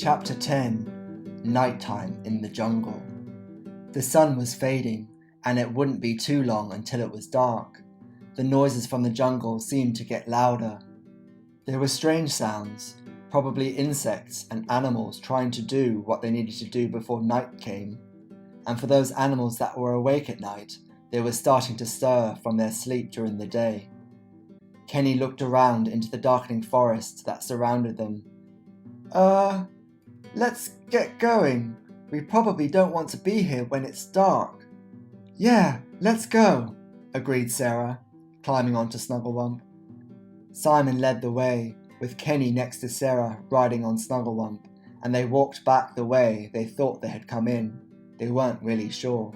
Chapter 10 Nighttime in the Jungle. The sun was fading, and it wouldn't be too long until it was dark. The noises from the jungle seemed to get louder. There were strange sounds, probably insects and animals trying to do what they needed to do before night came. And for those animals that were awake at night, they were starting to stir from their sleep during the day. Kenny looked around into the darkening forest that surrounded them. Let's get going. We probably don't want to be here when it's dark. Yeah, let's go, agreed Sarah, climbing onto Snugglewump. Simon led the way, with Kenny next to Sarah riding on Snugglewump, and they walked back the way they thought they had come in. They weren't really sure.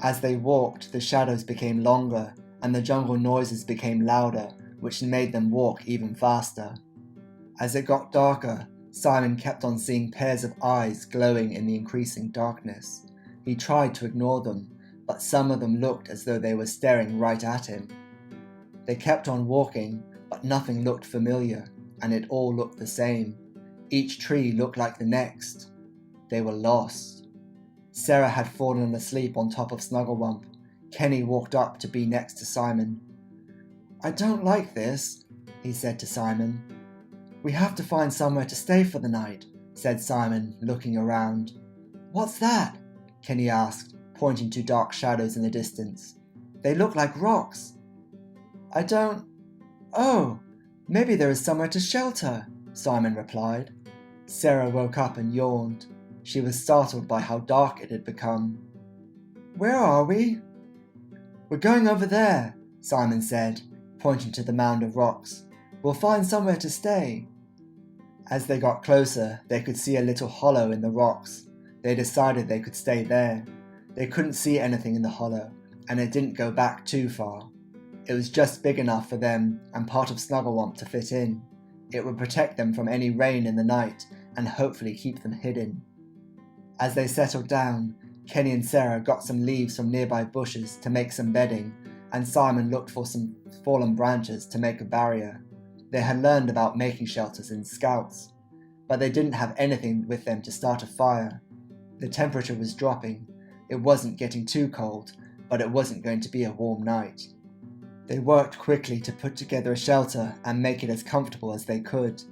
As they walked, the shadows became longer, and the jungle noises became louder, which made them walk even faster. As it got darker, Simon kept on seeing pairs of eyes glowing in the increasing darkness. He tried to ignore them, but some of them looked as though they were staring right at him. They kept on walking, but nothing looked familiar, and it all looked the same. Each tree looked like the next. They were lost. Sarah had fallen asleep on top of Snugglewump. Kenny walked up to be next to Simon. "I don't like this," he said to Simon. "We have to find somewhere to stay for the night," said Simon, looking around. "What's that?" Kenny asked, pointing to dark shadows in the distance. "They look like rocks." "Oh, maybe there is somewhere to shelter," Simon replied. Sarah woke up and yawned. She was startled by how dark it had become. "Where are we?" "We're going over there," Simon said, pointing to the mound of rocks. "We'll find somewhere to stay." As they got closer, they could see a little hollow in the rocks. They decided they could stay there. They couldn't see anything in the hollow, and it didn't go back too far. It was just big enough for them and part of Snugglewump to fit in. It would protect them from any rain in the night and hopefully keep them hidden. As they settled down, Kenny and Sarah got some leaves from nearby bushes to make some bedding, and Simon looked for some fallen branches to make a barrier. They had learned about making shelters in Scouts, but they didn't have anything with them to start a fire. The temperature was dropping. It wasn't getting too cold, but it wasn't going to be a warm night. They worked quickly to put together a shelter and make it as comfortable as they could.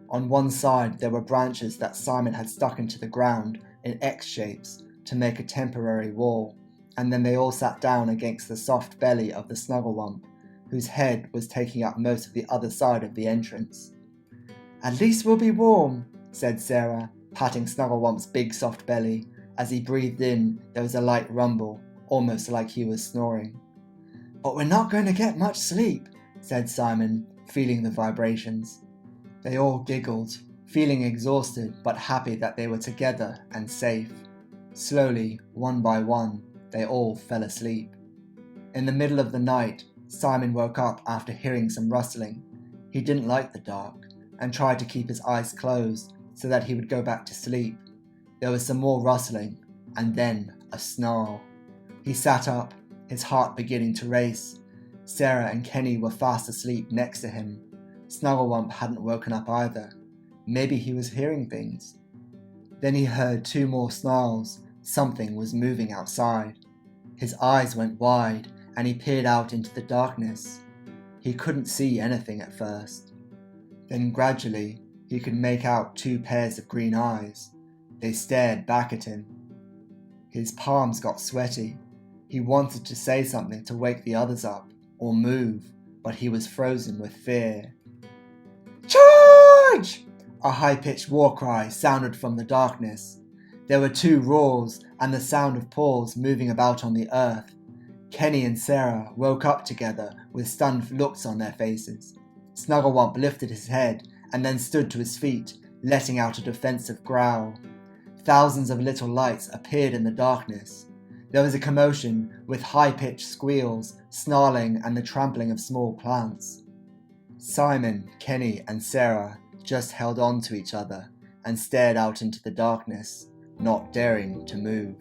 On one side there were branches that Simon had stuck into the ground in X shapes to make a temporary wall, and then they all sat down against the soft belly of the Snugglewump, whose head was taking up most of the other side of the entrance. "At least we'll be warm," said Sarah, patting Snugglewump's big soft belly. As he breathed in, there was a light rumble, almost like he was snoring. "But we're not going to get much sleep," said Simon, feeling the vibrations. They all giggled, feeling exhausted but happy that they were together and safe. Slowly, one by one, they all fell asleep. In the middle of the night, Simon woke up after hearing some rustling. He didn't like the dark and tried to keep his eyes closed so that he would go back to sleep. There was some more rustling, and then a snarl. He sat up, his heart beginning to race. Sarah and Kenny were fast asleep next to him. Snugglewump hadn't woken up either. Maybe he was hearing things. Then he heard two more snarls. Something was moving outside. His eyes went wide, and he peered out into the darkness. He couldn't see anything at first. Then gradually, he could make out two pairs of green eyes. They stared back at him. His palms got sweaty. He wanted to say something to wake the others up, or move, but he was frozen with fear. "Charge!" A high-pitched war cry sounded from the darkness. There were two roars and the sound of paws moving about on the earth. Kenny and Sarah woke up together with stunned looks on their faces. Snugglewump lifted his head and then stood to his feet, letting out a defensive growl. Thousands of little lights appeared in the darkness. There was a commotion with high-pitched squeals, snarling, and the trampling of small plants. Simon, Kenny, and Sarah just held on to each other and stared out into the darkness, not daring to move.